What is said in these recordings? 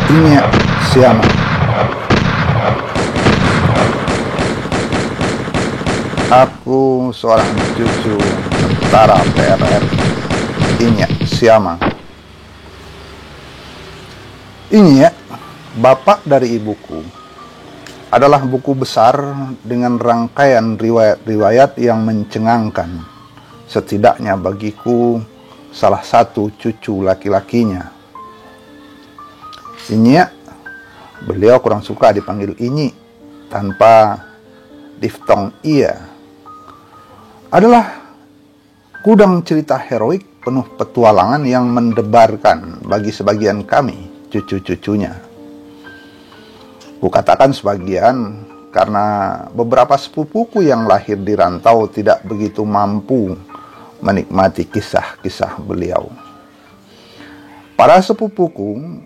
Inya Siama. Aku seorang cucu tentara PRR Inya Siama. Inya, bapak dari ibuku, adalah buku besar dengan rangkaian riwayat-riwayat yang mencengangkan, setidaknya bagiku salah satu cucu laki-lakinya. Inya, beliau kurang suka dipanggil Inyi tanpa diftong iya, adalah gudang cerita heroik penuh petualangan yang mendebarkan bagi sebagian kami, cucu-cucunya. Kukatakan sebagian karena beberapa sepupuku yang lahir di rantau tidak begitu mampu menikmati kisah-kisah beliau. Para sepupuku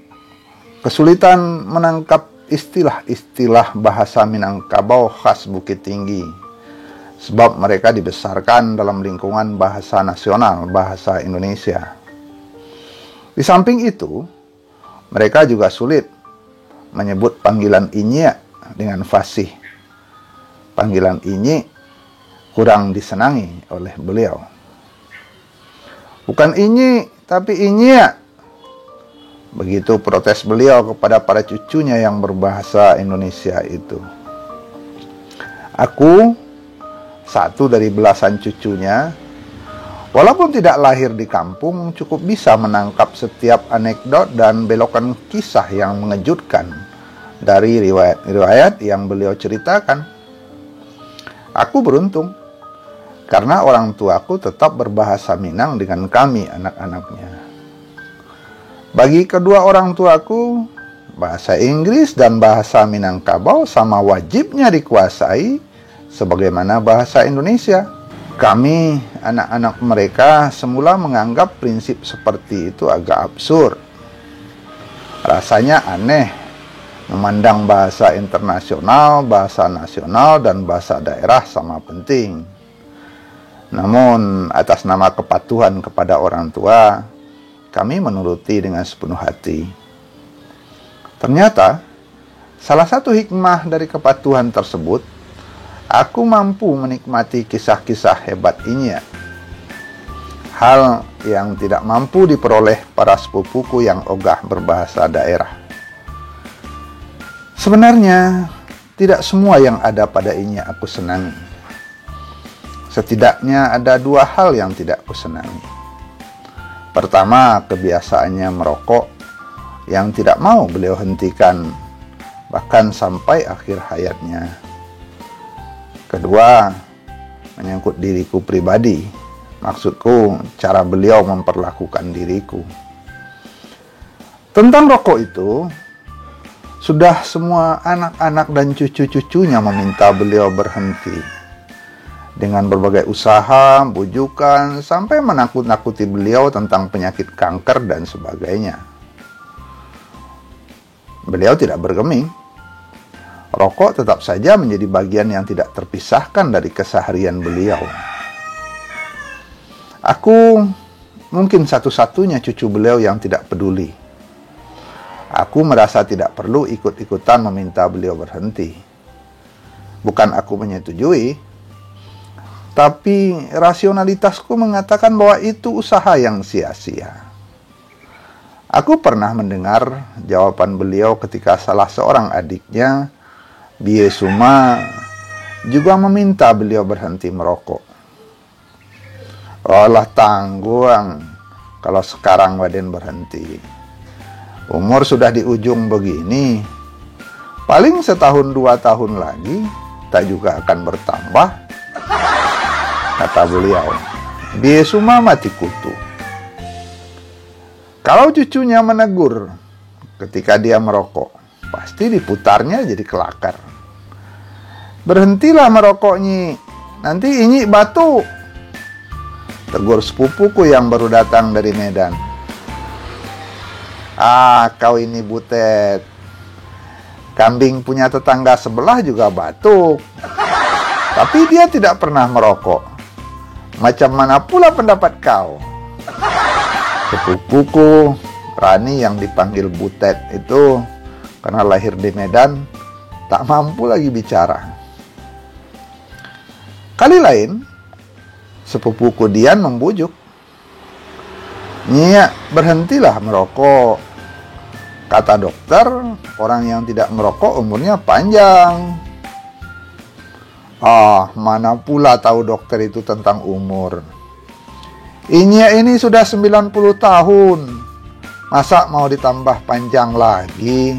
kesulitan menangkap istilah-istilah bahasa Minangkabau khas Bukit Tinggi, sebab mereka dibesarkan dalam lingkungan bahasa nasional, bahasa Indonesia. Di samping itu, mereka juga sulit menyebut panggilan Inyi dengan fasih. Panggilan Inyi kurang disenangi oleh beliau. Bukan Inyi, tapi Inyi. Begitu protes beliau kepada para cucunya yang berbahasa Indonesia itu. Aku, satu dari belasan cucunya, walaupun tidak lahir di kampung, cukup bisa menangkap setiap anekdot dan belokan kisah yang mengejutkan dari riwayat-riwayat yang beliau ceritakan. Aku beruntung, karena orang tuaku tetap berbahasa Minang dengan kami, anak-anaknya. Bagi kedua orang tuaku, bahasa Inggris dan bahasa Minangkabau sama wajibnya dikuasai sebagaimana bahasa Indonesia. Kami, anak-anak mereka, semula menganggap prinsip seperti itu agak absurd. Rasanya aneh memandang bahasa internasional, bahasa nasional, dan bahasa daerah sama penting. Namun, atas nama kepatuhan kepada orang tua, kami menuruti dengan sepenuh hati. Ternyata, salah satu hikmah dari kepatuhan tersebut, aku mampu menikmati kisah-kisah hebat Inya. Hal yang tidak mampu diperoleh para sepupuku yang ogah berbahasa daerah. Sebenarnya, tidak semua yang ada pada Inya aku senangi. Setidaknya ada dua hal yang tidak aku senangi. Pertama, kebiasaannya merokok yang tidak mau beliau hentikan, bahkan sampai akhir hayatnya. Kedua, menyangkut diriku pribadi, maksudku cara beliau memperlakukan diriku. Tentang rokok itu, sudah semua anak-anak dan cucu-cucunya meminta beliau berhenti. Dengan berbagai usaha, bujukan, sampai menakut-nakuti beliau tentang penyakit kanker dan sebagainya. Beliau tidak bergeming. Rokok tetap saja menjadi bagian yang tidak terpisahkan dari keseharian beliau. Aku mungkin satu-satunya cucu beliau yang tidak peduli. Aku merasa tidak perlu ikut-ikutan meminta beliau berhenti. Bukan aku menyetujui, tapi rasionalitasku mengatakan bahwa itu usaha yang sia-sia. Aku pernah mendengar jawaban beliau ketika salah seorang adiknya, Bie Suma, juga meminta beliau berhenti merokok. Olah tangguang kalau sekarang Waden berhenti. Umur sudah di ujung begini, paling setahun 2 tahun lagi, tak juga akan bertambah, kata beliau. Biesuma mati kutu. Kalau cucunya menegur ketika dia merokok, pasti diputarnya jadi kelakar. Berhentilah merokok, Nyi, nanti Inyi batuk, tegur sepupuku yang baru datang dari Medan. Ah, kau ini butet, kambing punya tetangga sebelah juga batuk, tapi dia tidak pernah merokok. Macam mana pula pendapat kau? Sepupuku Rani yang dipanggil Butet itu karena lahir di Medan tak mampu lagi bicara. Kali lain, sepupuku Dian membujuk, "Nyiak, berhentilah merokok. Kata dokter, orang yang tidak merokok umurnya panjang." Ah, mana pula tahu dokter itu tentang umur. Nyiak ini sudah 90 tahun. Masa mau ditambah panjang lagi?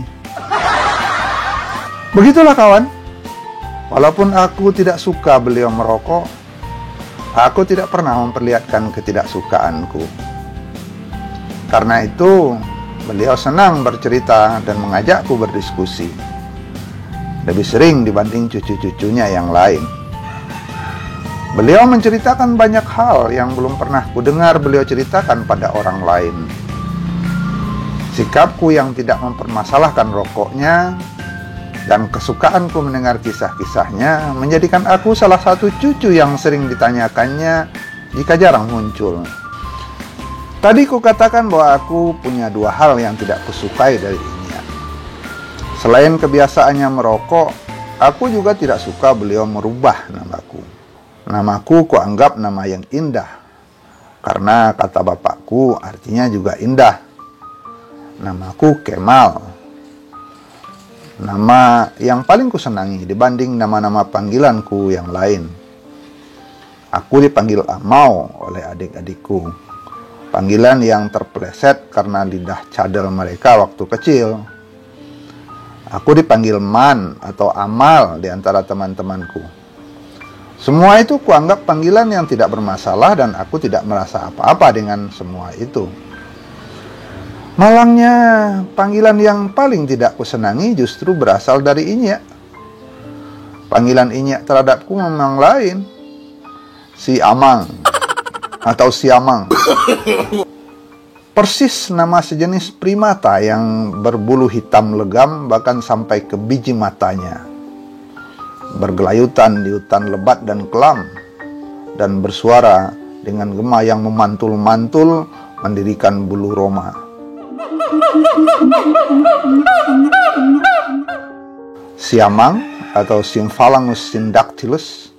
Begitulah kawan. Walaupun aku tidak suka beliau merokok, aku tidak pernah memperlihatkan ketidaksukaanku. Karena itu, beliau senang bercerita dan mengajakku berdiskusi. Lebih sering dibanding cucu-cucunya yang lain. Beliau menceritakan banyak hal yang belum pernah kudengar beliau ceritakan pada orang lain. Sikapku yang tidak mempermasalahkan rokoknya dan kesukaanku mendengar kisah-kisahnya menjadikan aku salah satu cucu yang sering ditanyakannya jika jarang muncul. Tadi kukatakan bahwa aku punya dua hal yang tidak kusukai dari Nyiak. Selain kebiasaannya merokok, aku juga tidak suka beliau merubah namaku. Namaku kuanggap nama yang indah, karena kata bapakku artinya juga indah. Namaku Kemal. Nama yang paling kusenangi dibanding nama-nama panggilanku yang lain. Aku dipanggil Amau oleh adik-adikku. Panggilan yang terpeleset karena lidah cadel mereka waktu kecil. Aku dipanggil Man atau Amal di antara teman-temanku. Semua itu kuanggap panggilan yang tidak bermasalah dan aku tidak merasa apa-apa dengan semua itu. Malangnya, panggilan yang paling tidak kusenangi justru berasal dari Nyiak. Panggilan Nyiak terhadapku memang lain. Si Amang atau si Amang. Persis nama sejenis primata yang berbulu hitam legam bahkan sampai ke biji matanya. Bergelayutan di hutan lebat dan kelam dan bersuara dengan gema yang memantul-mantul mendirikan bulu roma. Siamang atau Symphalangus syndactylus,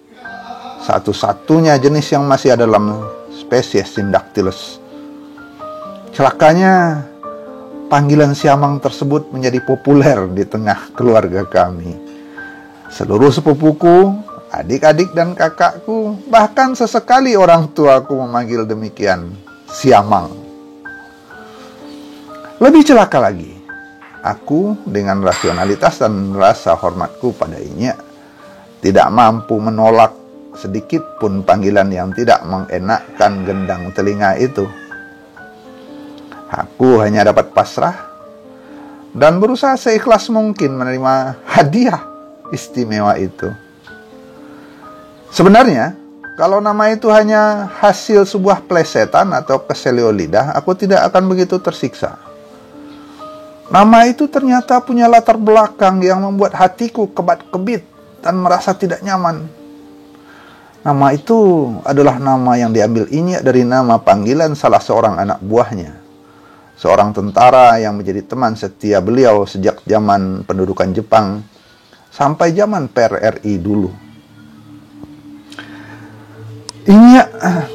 satu-satunya jenis yang masih ada dalam spesies Syndactylus. Celakanya, panggilan siamang tersebut menjadi populer di tengah keluarga kami. Seluruh sepupuku, adik-adik dan kakakku, bahkan sesekali orang tuaku memanggil demikian, siamang. Lebih celaka lagi, aku dengan rasionalitas dan rasa hormatku pada Nyiak tidak mampu menolak sedikit pun panggilan yang tidak mengenakkan gendang telinga itu. Aku hanya dapat pasrah dan berusaha seikhlas mungkin menerima hadiah istimewa itu. Sebenarnya, kalau nama itu hanya hasil sebuah plesetan atau keselio lidah, aku tidak akan begitu tersiksa. Nama itu ternyata punya latar belakang yang membuat hatiku kebat-kebit dan merasa tidak nyaman. Nama itu adalah nama yang diambil Nyiak dari nama panggilan salah seorang anak buahnya. Seorang tentara yang menjadi teman setia beliau sejak zaman pendudukan Jepang sampai zaman PRRI dulu. Nyiak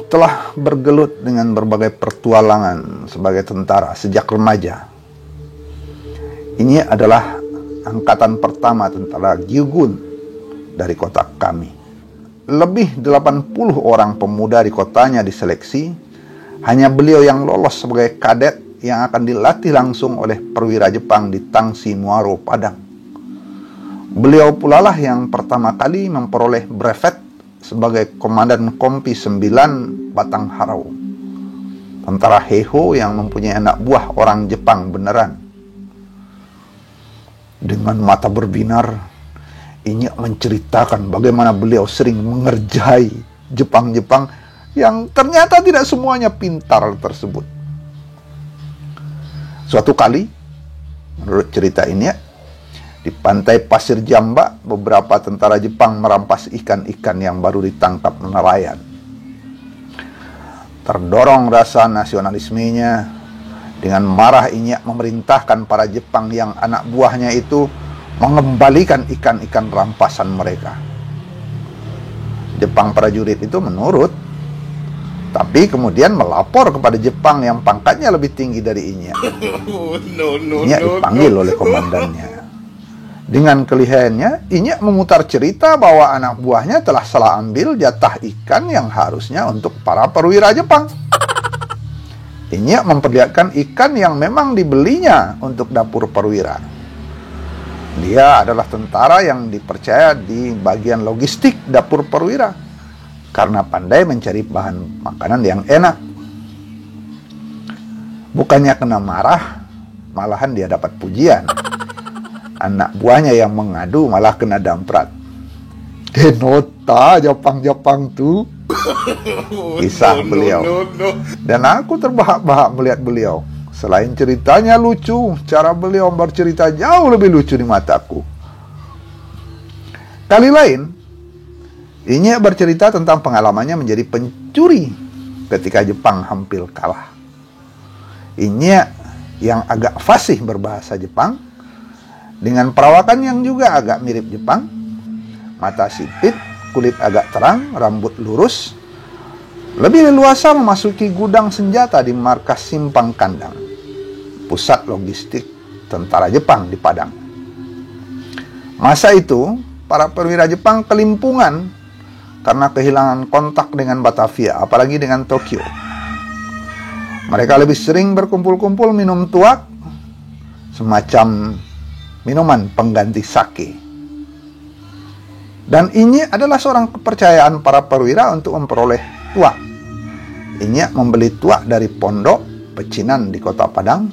telah bergelut dengan berbagai pertualangan sebagai tentara sejak remaja. Nyiak adalah angkatan pertama tentara Gyugun dari kota kami. Lebih 80 orang pemuda di kotanya diseleksi, hanya beliau yang lolos sebagai kadet yang akan dilatih langsung oleh perwira Jepang di Tangsi Muaro, Padang. Beliau pula lah yang pertama kali memperoleh brevet sebagai Komandan Kompi 9 Batang Harau. Tentara Heiho yang mempunyai anak buah orang Jepang beneran. Dengan mata berbinar, Nyiak menceritakan bagaimana beliau sering mengerjai Jepang-Jepang yang ternyata tidak semuanya pintar tersebut. Suatu kali, menurut cerita Nyiak, di pantai Pasir Jamba, beberapa tentara Jepang merampas ikan-ikan yang baru ditangkap nelayan. Terdorong rasa nasionalismenya, Dengan marah Inyek memerintahkan para Jepang yang anak buahnya itu mengembalikan ikan-ikan rampasan mereka. Jepang prajurit itu menurut, tapi kemudian melapor kepada Jepang yang pangkatnya lebih tinggi dari Inyek. Inyek dipanggil oleh komandannya. Dengan kelihayannya, Inyek memutar cerita bahwa anak buahnya telah salah ambil jatah ikan yang harusnya untuk para perwira Jepang. Inyek memperlihatkan ikan yang memang dibelinya untuk dapur perwira. Dia adalah tentara yang dipercaya di bagian logistik dapur perwira karena pandai mencari bahan makanan yang enak. Bukannya kena marah, malahan dia dapat pujian. Anak buahnya yang mengadu malah kena damprat. Kenota Jepang-Jepang tuh, kisah beliau. Dan aku terbahak-bahak melihat beliau. Selain ceritanya lucu, cara beliau bercerita jauh lebih lucu di mataku. Kali lain, Inyek bercerita tentang pengalamannya menjadi pencuri ketika Jepang hampir kalah. Inyek yang agak fasih berbahasa Jepang, dengan perawakan yang juga agak mirip Jepang, mata sipit, kulit agak terang, rambut lurus, lebih leluasa memasuki gudang senjata di markas Simpang Kandang, pusat logistik tentara Jepang di Padang. Masa itu, para perwira Jepang kelimpungan karena kehilangan kontak dengan Batavia, apalagi dengan Tokyo. Mereka lebih sering berkumpul-kumpul minum tuak, semacam minuman pengganti sake. Dan Inyek adalah seorang kepercayaan para perwira untuk memperoleh tuak. Inyek membeli tuak dari pondok pecinan di kota Padang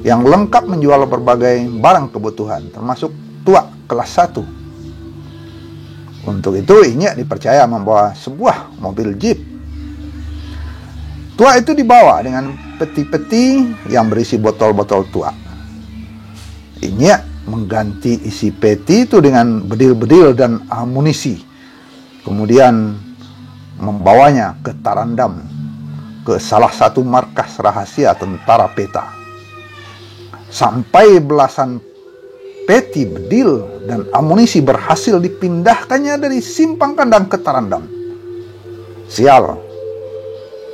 yang lengkap menjual berbagai barang kebutuhan, termasuk tuak kelas 1. Untuk itu Inyek dipercaya membawa sebuah mobil jeep. Tuak itu dibawa dengan peti-peti yang berisi botol-botol tuak. Inyek mengganti isi peti itu dengan bedil-bedil dan amunisi. Kemudian membawanya ke Tarandam, ke salah satu markas rahasia tentara peta. Sampai belasan peti bedil dan amunisi berhasil dipindahkannya dari Simpang Kandang ke Tarandam. Sial,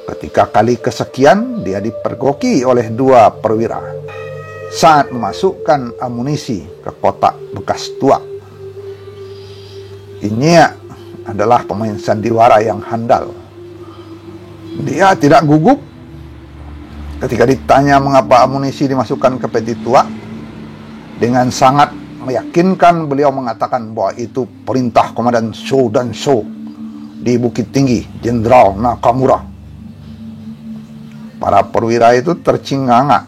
ketika kali kesekian dia dipergoki oleh 2 perwira saat memasukkan amunisi ke kotak bekas tuak. Inyek adalah pemain sandiwara yang handal. Dia tidak gugup ketika ditanya mengapa amunisi dimasukkan ke peti tuak. Dengan sangat meyakinkan beliau mengatakan bahwa itu perintah Komandan Sho dan Sho di Bukit Tinggi, Jenderal Nakamura. Para perwira itu tercingangak.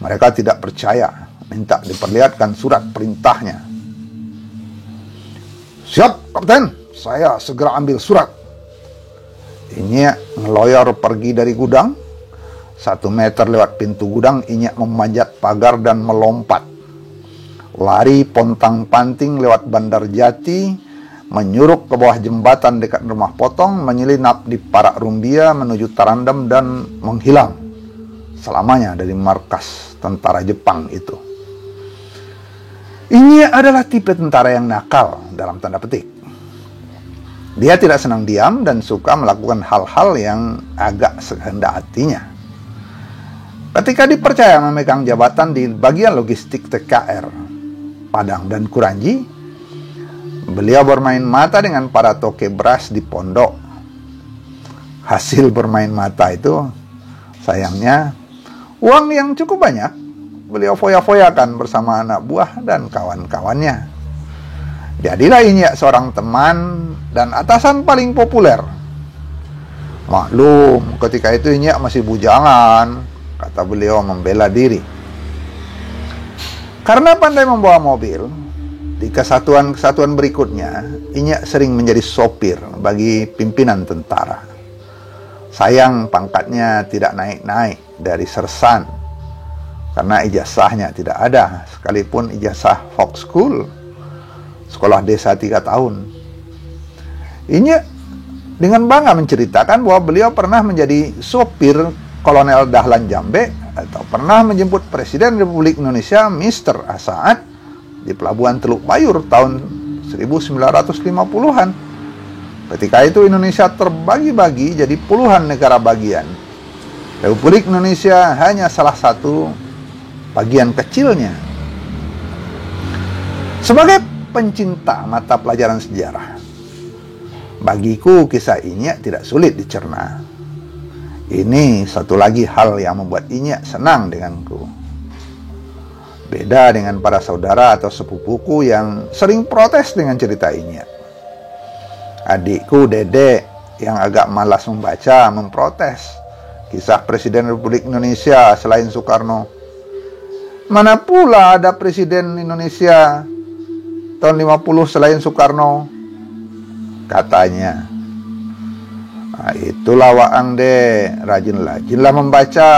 Mereka tidak percaya, minta diperlihatkan surat perintahnya. Siap, Kapten, saya segera ambil surat. Inyek ngeloyor pergi dari gudang. 1 meter lewat pintu gudang, Inyek memanjat pagar dan melompat. Lari pontang-panting lewat Bandar Jati, menyuruk ke bawah jembatan dekat rumah potong, menyelinap di Parak Rumbia menuju Tarandam dan menghilang selamanya dari markas tentara Jepang itu. Inyek adalah tipe tentara yang nakal dalam tanda petik. Dia tidak senang diam dan suka melakukan hal-hal yang agak sekehendak hatinya. Ketika dipercaya memegang jabatan di bagian logistik TKR Padang dan Kuranji, beliau bermain mata dengan para toke beras di pondok. Hasil bermain mata itu, sayangnya, uang yang cukup banyak beliau foya-foyakan bersama anak buah dan kawan-kawannya. Jadilah Inyek seorang teman dan atasan paling populer. Maklum, ketika itu Inyek masih bujangan, kata beliau membela diri. Karena pandai membawa mobil, di kesatuan-kesatuan berikutnya, Inyek sering menjadi sopir bagi pimpinan tentara. Sayang pangkatnya tidak naik-naik dari sersan, karena ijazahnya tidak ada, sekalipun ijazah Fox School, sekolah desa 3 tahun. Inyek dengan bangga menceritakan bahwa beliau pernah menjadi sopir Kolonel Dahlan Jambe atau pernah menjemput Presiden Republik Indonesia Mr. Assaat di Pelabuhan Teluk Bayur tahun 1950-an. Ketika itu Indonesia terbagi-bagi jadi puluhan negara bagian. Republik Indonesia hanya salah satu bagian kecilnya. Sebagai pencinta mata pelajaran sejarah, bagiku kisah Inyak tidak sulit dicerna. Ini satu lagi hal yang membuat Inyak senang denganku. Beda dengan para saudara atau sepupuku yang sering protes dengan cerita Inyak. Adikku Dede yang agak malas membaca memprotes kisah Presiden Republik Indonesia selain Soekarno. Mana pula ada Presiden Indonesia tahun 50 selain Soekarno, katanya. Nah, itulah Waang deh, rajin-rajinlah membaca.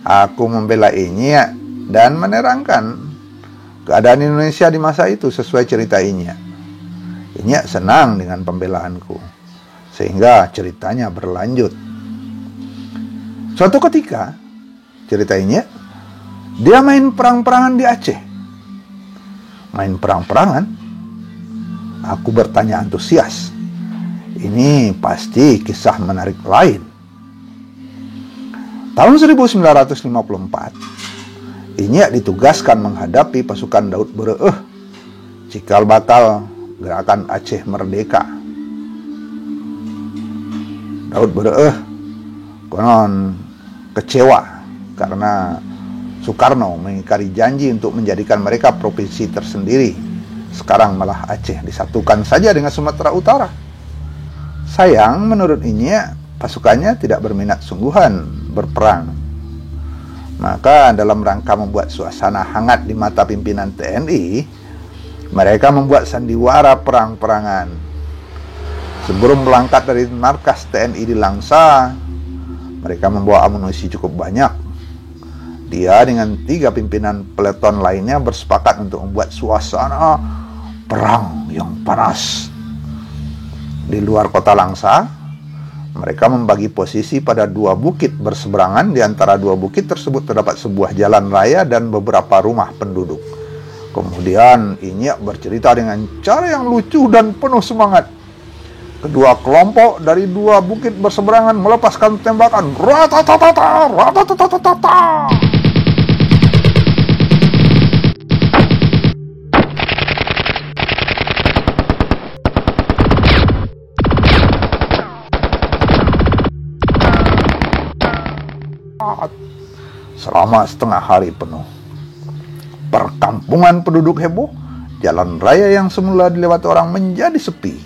Aku membela Inyak dan menerangkan keadaan Indonesia di masa itu sesuai cerita Inyak. Inyak senang dengan pembelaanku, sehingga ceritanya berlanjut. Suatu ketika, cerita Inyak, dia main perang-perangan di Aceh. Main perang-perangan? Aku bertanya antusias. Ini pasti kisah menarik lain. Tahun 1954, Inyak ditugaskan menghadapi pasukan Daud Bereuh, cikal bakal gerakan Aceh Merdeka. Daud Bereuh konon kecewa karena Soekarno mengingkari janji untuk menjadikan mereka provinsi tersendiri. Sekarang malah Aceh disatukan saja dengan Sumatera Utara. Sayang, menurut Inyak, pasukannya tidak berminat sungguhan berperang. Maka dalam rangka membuat suasana hangat di mata pimpinan TNI, mereka membuat sandiwara perang-perangan. Sebelum berangkat dari markas TNI di Langsa, mereka membawa amunisi cukup banyak. Dia dengan 3 pimpinan peleton lainnya bersepakat untuk membuat suasana perang yang panas. Di luar kota Langsa, mereka membagi posisi pada 2 bukit berseberangan. Di antara 2 bukit tersebut terdapat sebuah jalan raya dan beberapa rumah penduduk. Kemudian Inyak bercerita dengan cara yang lucu dan penuh semangat. Kedua kelompok dari 2 bukit berseberangan melepaskan tembakan. Ratatatata, ratatatatata. Selama setengah hari penuh, perkampungan penduduk heboh. Jalan raya yang semula dilewati orang menjadi sepi.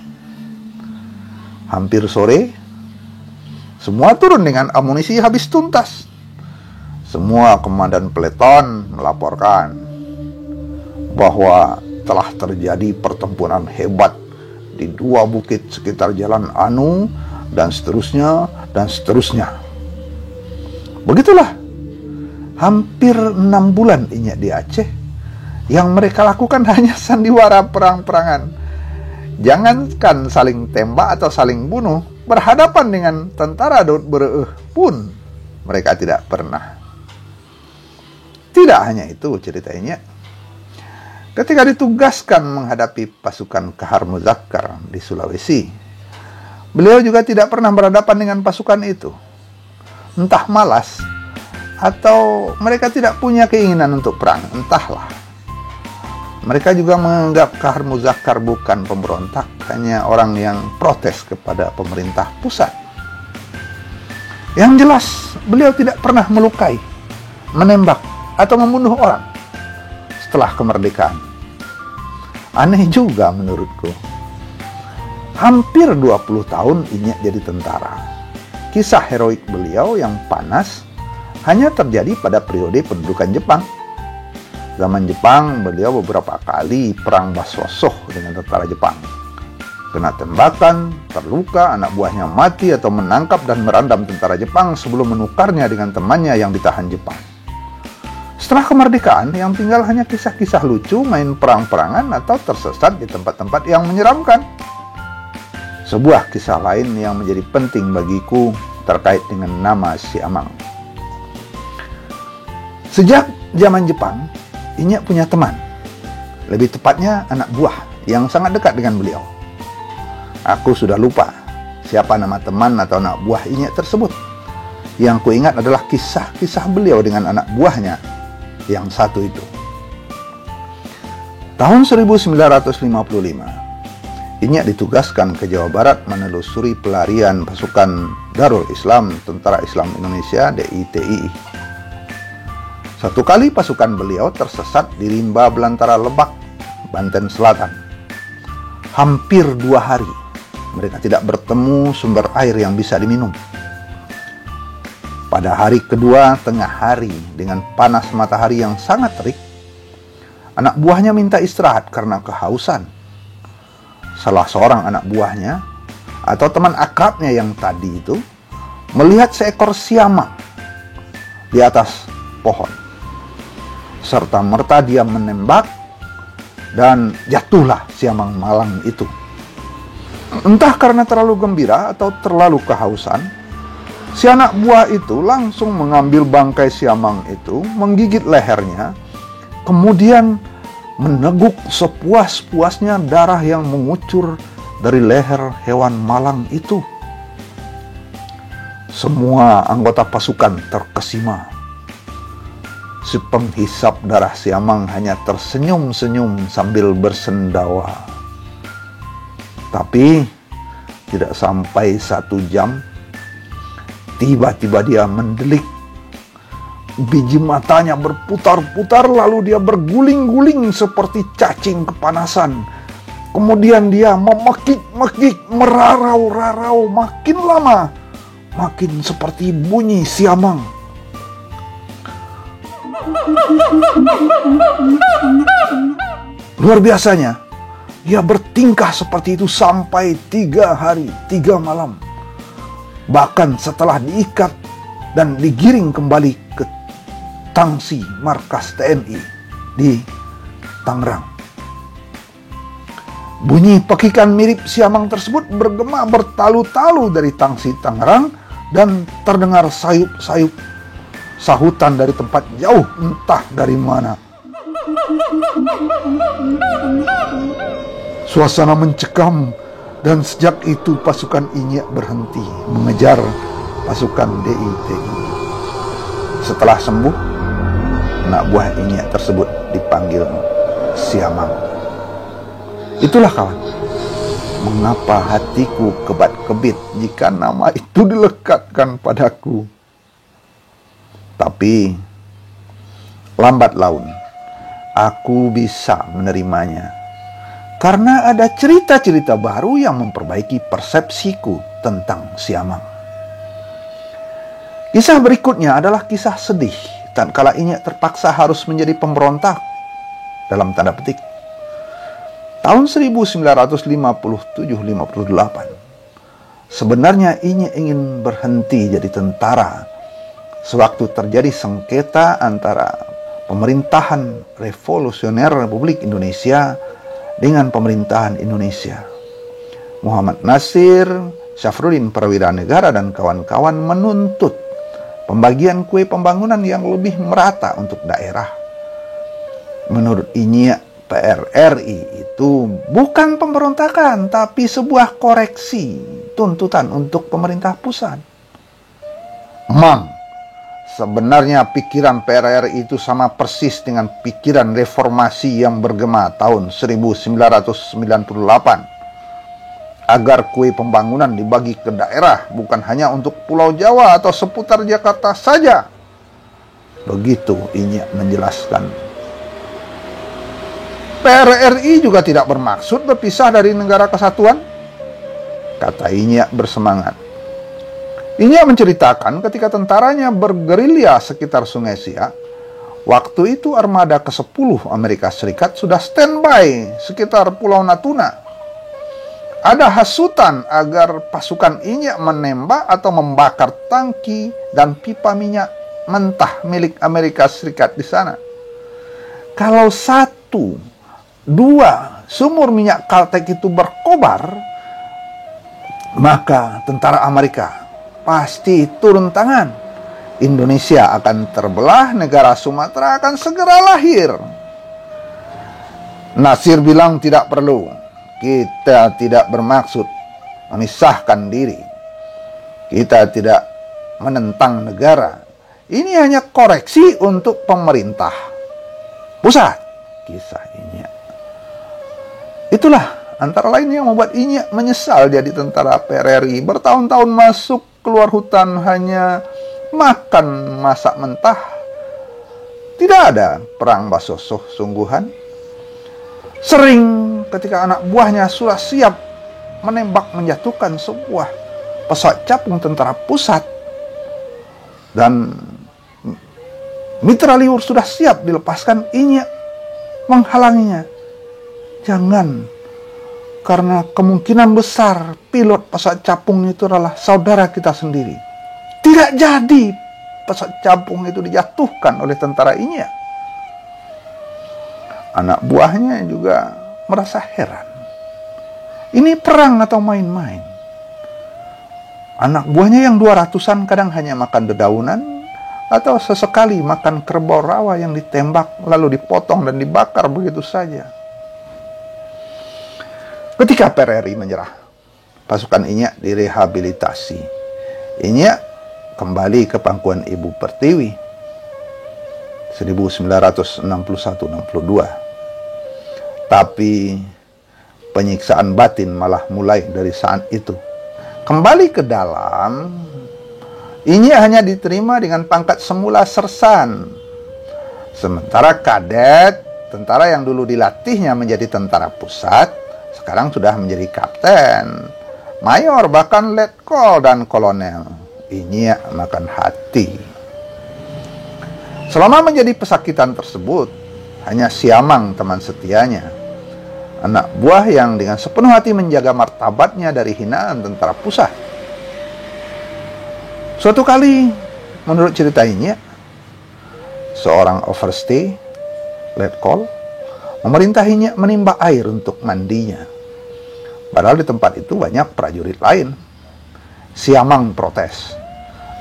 Hampir sore, semua turun dengan amunisi habis tuntas. Semua komandan peleton melaporkan bahwa telah terjadi pertempuran hebat di 2 bukit sekitar Jalan Anu dan seterusnya dan seterusnya. Begitulah hampir 6 bulan Inyak di Aceh. Yang mereka lakukan hanya sandiwara perang-perangan. Jangankan saling tembak atau saling bunuh, berhadapan dengan tentara Daud Bereuh pun mereka tidak pernah. Tidak hanya itu cerita Inyak. Ketika ditugaskan menghadapi pasukan Kahar Muzakkar di Sulawesi, beliau juga tidak pernah berhadapan dengan pasukan itu. Entah malas, atau mereka tidak punya keinginan untuk perang, entahlah. Mereka juga menganggap Kahar Muzakkar bukan pemberontak, hanya orang yang protes kepada pemerintah pusat. Yang jelas, beliau tidak pernah melukai, menembak, atau membunuh orang setelah kemerdekaan. Aneh juga menurutku. Hampir 20 tahun Inyak jadi tentara. Kisah heroik beliau yang panas hanya terjadi pada periode pendudukan Jepang. Zaman Jepang, beliau beberapa kali perang Baswasoh dengan tentara Jepang. Kena tembakan, terluka, anak buahnya mati atau menangkap dan merandam tentara Jepang sebelum menukarnya dengan temannya yang ditahan Jepang. Setelah kemerdekaan, yang tinggal hanya kisah-kisah lucu, main perang-perangan, atau tersesat di tempat-tempat yang menyeramkan. Sebuah kisah lain yang menjadi penting bagiku terkait dengan nama Siamang. Sejak zaman Jepang, Inyek punya teman, lebih tepatnya anak buah yang sangat dekat dengan beliau. Aku sudah lupa siapa nama teman atau anak buah Inyek tersebut. Yang kuingat adalah kisah-kisah beliau dengan anak buahnya yang satu itu. Tahun 1955, Inyek ditugaskan ke Jawa Barat menelusuri pelarian pasukan Darul Islam Tentara Islam Indonesia (DITII). Satu kali pasukan beliau tersesat di rimba belantara Lebak, Banten Selatan. Hampir 2 hari mereka tidak bertemu sumber air yang bisa diminum. Pada hari kedua tengah hari dengan panas matahari yang sangat terik, anak buahnya minta istirahat karena kehausan. Salah seorang anak buahnya atau teman akrabnya yang tadi itu melihat seekor siamang di atas pohon. Serta merta dia menembak dan jatuhlah siamang malang itu. Entah karena terlalu gembira atau terlalu kehausan, si anak buah itu langsung mengambil bangkai siamang itu, menggigit lehernya, kemudian meneguk sepuas-puasnya darah yang mengucur dari leher hewan malang itu. Semua anggota pasukan terkesima. Si penghisap darah siamang hanya tersenyum-senyum sambil bersendawa. Tapi tidak sampai 1 jam, tiba-tiba dia mendelik. Biji matanya berputar-putar, lalu dia berguling-guling seperti cacing kepanasan. Kemudian dia memekik-mekik, merarau-rarau, makin lama makin seperti bunyi siamang. Luar biasanya, dia bertingkah seperti itu sampai 3 hari 3 malam. Bahkan setelah diikat dan digiring kembali ke Tangsi markas TNI di Tangerang. Bunyi pekikan mirip siamang tersebut bergema bertalu-talu dari Tangsi Tangerang dan terdengar sayup-sayup sahutan dari tempat jauh entah dari mana. Suasana mencekam dan sejak itu pasukan Inyek berhenti mengejar pasukan DITII. Setelah sembuh, anak buah Inyek tersebut dipanggil Siamang. Itulah kawan, mengapa hatiku kebat-kebit jika nama itu dilekatkan padaku. Tapi lambat laun aku bisa menerimanya, karena ada cerita-cerita baru yang memperbaiki persepsiku tentang Siamang. Kisah berikutnya adalah kisah sedih tatkala Inyek terpaksa harus menjadi pemberontak dalam tanda petik. Tahun 1957-58, sebenarnya Inyek ingin berhenti jadi tentara sewaktu terjadi sengketa antara pemerintahan revolusioner Republik Indonesia dengan pemerintahan Indonesia. Muhammad Nasir, Syafruddin Perwira Negara dan kawan-kawan menuntut pembagian kue pembangunan yang lebih merata untuk daerah. Menurut Inyek, PRRI itu bukan pemberontakan, tapi sebuah koreksi tuntutan untuk pemerintah pusat. Sebenarnya pikiran PRRI itu sama persis dengan pikiran reformasi yang bergema tahun 1998. Agar kue pembangunan dibagi ke daerah, bukan hanya untuk Pulau Jawa atau seputar Jakarta saja. Begitu Inyek menjelaskan. PRRI juga tidak bermaksud berpisah dari negara kesatuan, kata Inyek bersemangat. Inyek menceritakan ketika tentaranya bergerilya sekitar Sungai Siak, waktu itu armada ke-10 Amerika Serikat sudah standby sekitar Pulau Natuna. Ada hasutan agar pasukan Inyek menembak atau membakar tangki dan pipa minyak mentah milik Amerika Serikat di sana. Kalau 1, 2 sumur minyak Caltech itu berkobar, maka tentara Amerika pasti turun tangan. Indonesia akan terbelah, negara Sumatera akan segera lahir. Nasir bilang tidak perlu. Kita tidak bermaksud memisahkan diri. Kita tidak menentang negara. Ini hanya koreksi untuk pemerintah pusat. Kisah Inya. Itulah antara lain yang membuat Inya menyesal jadi tentara PRRI. Bertahun-tahun masuk keluar hutan hanya makan masak mentah. Tidak ada perang basosoh sungguhan. Sering ketika anak buahnya sudah siap menembak menjatuhkan sebuah pesawat capung tentara pusat dan mitrailleur sudah siap dilepaskan, Inya menghalanginya. Jangan, karena kemungkinan besar pilot pesawat capung itu adalah saudara kita sendiri. Tidak jadi pesawat capung itu dijatuhkan oleh tentara Inya. Anak buahnya juga merasa heran. Ini perang atau main-main? Anak buahnya yang 200-an kadang hanya makan dedaunan atau sesekali makan kerbau rawa yang ditembak lalu dipotong dan dibakar begitu saja. Ketika PRRI menyerah, pasukan Inya direhabilitasi. Inya kembali ke pangkuan Ibu Pertiwi 1961-62. Tapi penyiksaan batin malah mulai dari saat itu. Kembali ke dalam, Inya hanya diterima dengan pangkat semula sersan. Sementara kadet, tentara yang dulu dilatihnya menjadi tentara pusat, sekarang sudah menjadi kapten, mayor, bahkan letkol dan kolonel. Inya makan hati. Selama menjadi pesakitan tersebut, hanya Siamang teman setianya, anak buah yang dengan sepenuh hati menjaga martabatnya dari hinaan tentara pusat. Suatu kali, menurut cerita Inya, seorang overstay, letkol, memerintahinya menimba air untuk mandinya. Padahal di tempat itu banyak prajurit lain. Siamang protes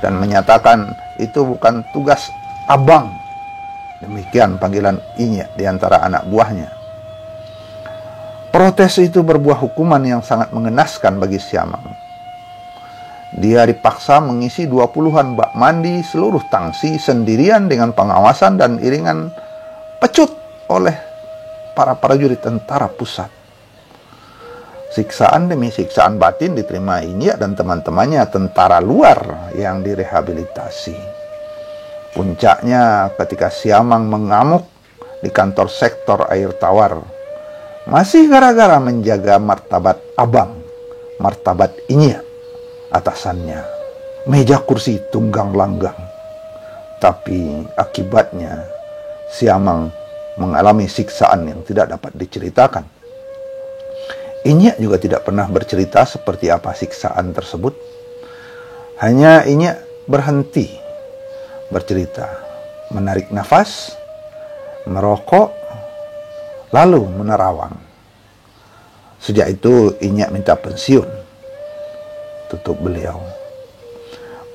dan menyatakan itu bukan tugas abang. Demikian panggilan Inya di antara anak buahnya. Protes itu berbuah hukuman yang sangat mengenaskan bagi Siamang. Dia dipaksa mengisi 20-an bak mandi seluruh tangsi sendirian dengan pengawasan dan iringan pecut oleh para prajurit tentara pusat. Siksaan demi siksaan batin diterima Inya dan teman-temannya tentara luar yang direhabilitasi. Puncaknya ketika Siamang mengamuk di kantor sektor air tawar. Masih gara-gara menjaga martabat abang, martabat Inya, atasannya, meja kursi tunggang langgang. Tapi akibatnya Siamang mengalami siksaan yang tidak dapat diceritakan. Inya juga tidak pernah bercerita seperti apa siksaan tersebut. Hanya Inya berhenti bercerita, menarik nafas, merokok, lalu menerawang. Sejak itu Inya minta pensiun, tutup beliau.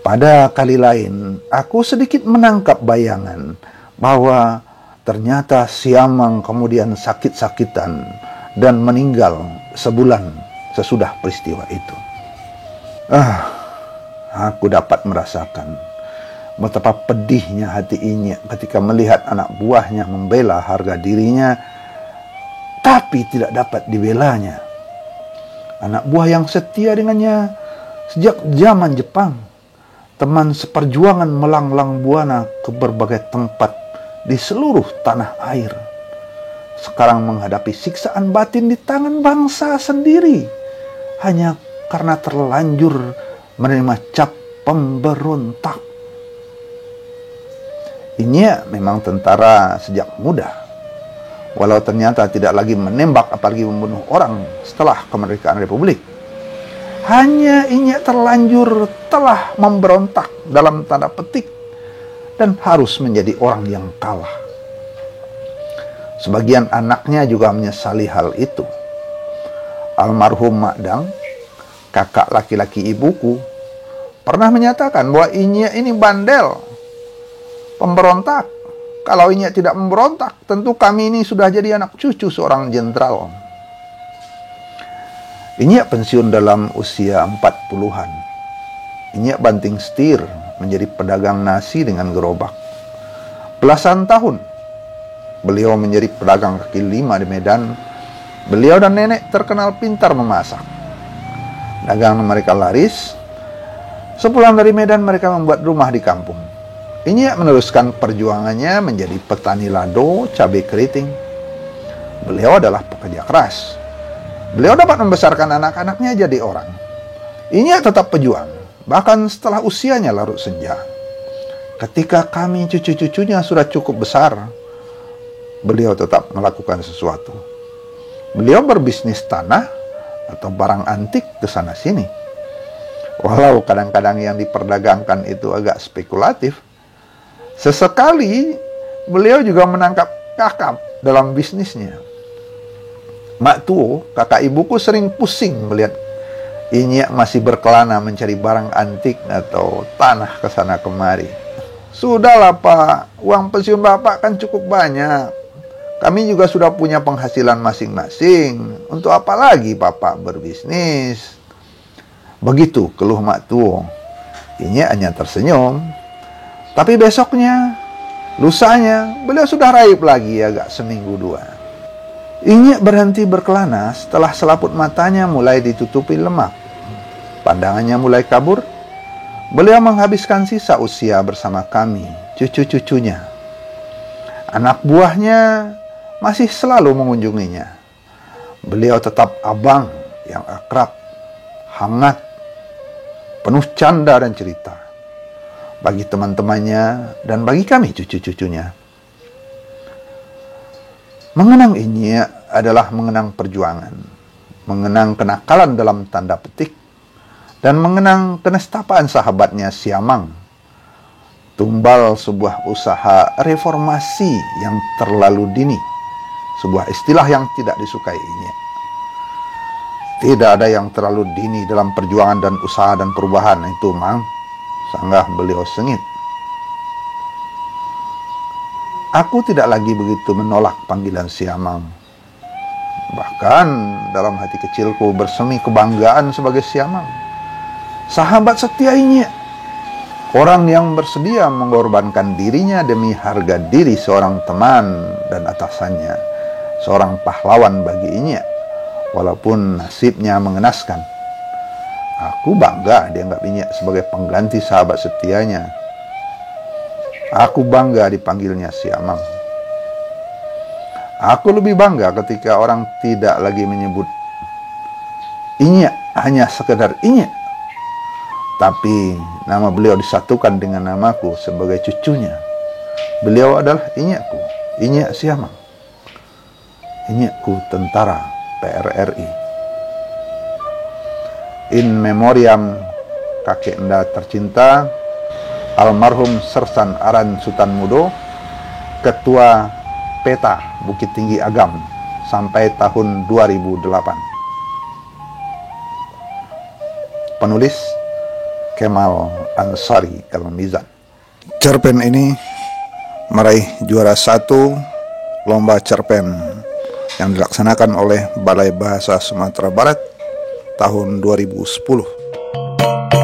Pada kali lain, aku sedikit menangkap bayangan bahwa ternyata Siamang kemudian sakit-sakitan dan meninggal sebulan sesudah peristiwa itu. Aku dapat merasakan betapa pedihnya hati Inya ketika melihat anak buahnya membela harga dirinya, tapi tidak dapat dibelanya. Anak buah yang setia dengannya sejak zaman Jepang, teman seperjuangan melanglang buana ke berbagai tempat di seluruh tanah air, sekarang menghadapi siksaan batin di tangan bangsa sendiri hanya karena terlanjur menerima cap pemberontak. Inya memang tentara sejak muda, walau ternyata tidak lagi menembak apalagi membunuh orang setelah kemerdekaan Republik. Hanya Inya terlanjur telah memberontak dalam tanda petik dan harus menjadi orang yang kalah. Sebagian anaknya juga menyesali hal itu. Almarhum Mak Dang, kakak laki-laki ibuku, pernah menyatakan bahwa Inyek ini bandel, pemberontak. Kalau Inyek tidak memberontak, tentu kami ini sudah jadi anak cucu seorang jenderal. Inyek pensiun dalam usia 40-an. Inyek banting setir menjadi pedagang nasi dengan gerobak. Belasan tahun beliau menjadi pedagang kaki lima di Medan. Beliau dan nenek terkenal pintar memasak. Dagangan mereka laris. Sepulang dari Medan mereka membuat rumah di kampung. Inyek meneruskan perjuangannya menjadi petani lado, cabai keriting. Beliau adalah pekerja keras. Beliau dapat membesarkan anak-anaknya jadi orang. Inyek tetap pejuang, bahkan setelah usianya larut senja. Ketika kami cucu-cucunya sudah cukup besar, beliau tetap melakukan sesuatu. Beliau berbisnis tanah atau barang antik ke sana sini. Walau kadang-kadang yang diperdagangkan itu agak spekulatif, sesekali beliau juga menangkap kakap dalam bisnisnya. Mak Tuo, kakak ibuku, sering pusing melihat Inyek masih berkelana mencari barang antik atau tanah ke sana kemari. Sudahlah Pak, uang pensiun Bapak kan cukup banyak. Kami juga sudah punya penghasilan masing-masing. Untuk apa lagi Bapak berbisnis? Begitu keluh Mak Tuo. Inyek hanya tersenyum. Tapi besoknya, lusanya, beliau sudah raib lagi agak seminggu dua. Inyek berhenti berkelana setelah selaput matanya mulai ditutupi lemak. Pandangannya mulai kabur. Beliau menghabiskan sisa usia bersama kami, cucu-cucunya. Anak buahnya masih selalu mengunjunginya. Beliau tetap abang yang akrab, hangat, penuh canda dan cerita. Bagi teman-temannya dan bagi kami cucu-cucunya. Mengenang Inyek adalah mengenang perjuangan, mengenang kenakalan dalam tanda petik, dan mengenang kenestapaan sahabatnya Siamang, tumbal sebuah usaha reformasi yang terlalu dini, sebuah istilah yang tidak disukai Inyek. Tidak ada yang terlalu dini dalam perjuangan dan usaha dan perubahan itu, Mang, sanggah beliau sengit. Aku tidak lagi begitu menolak panggilan Siamang. Bahkan dalam hati kecilku bersemi kebanggaan sebagai Siamang, sahabat setia Inyek, orang yang bersedia mengorbankan dirinya demi harga diri seorang teman dan atasannya, seorang pahlawan bagi Inyek, walaupun nasibnya mengenaskan. Aku bangga dianggap Inyek sebagai pengganti sahabat setianya. Aku bangga dipanggilnya Siamang. Aku lebih bangga ketika orang tidak lagi menyebut Inyek hanya sekedar Inyek, tapi nama beliau disatukan dengan namaku sebagai cucunya. Beliau adalah Inyekku, Inyek Siamang, Inyekku tentara PRRI. In memoriam kakek enda tercinta, almarhum Sersan Aran Sutan Mudo, Ketua Peta Bukit Tinggi Agam sampai tahun 2008. Penulis Kemal Ansari El-Mizan. Cerpen ini meraih juara 1 lomba cerpen yang dilaksanakan oleh Balai Bahasa Sumatera Barat tahun 2010.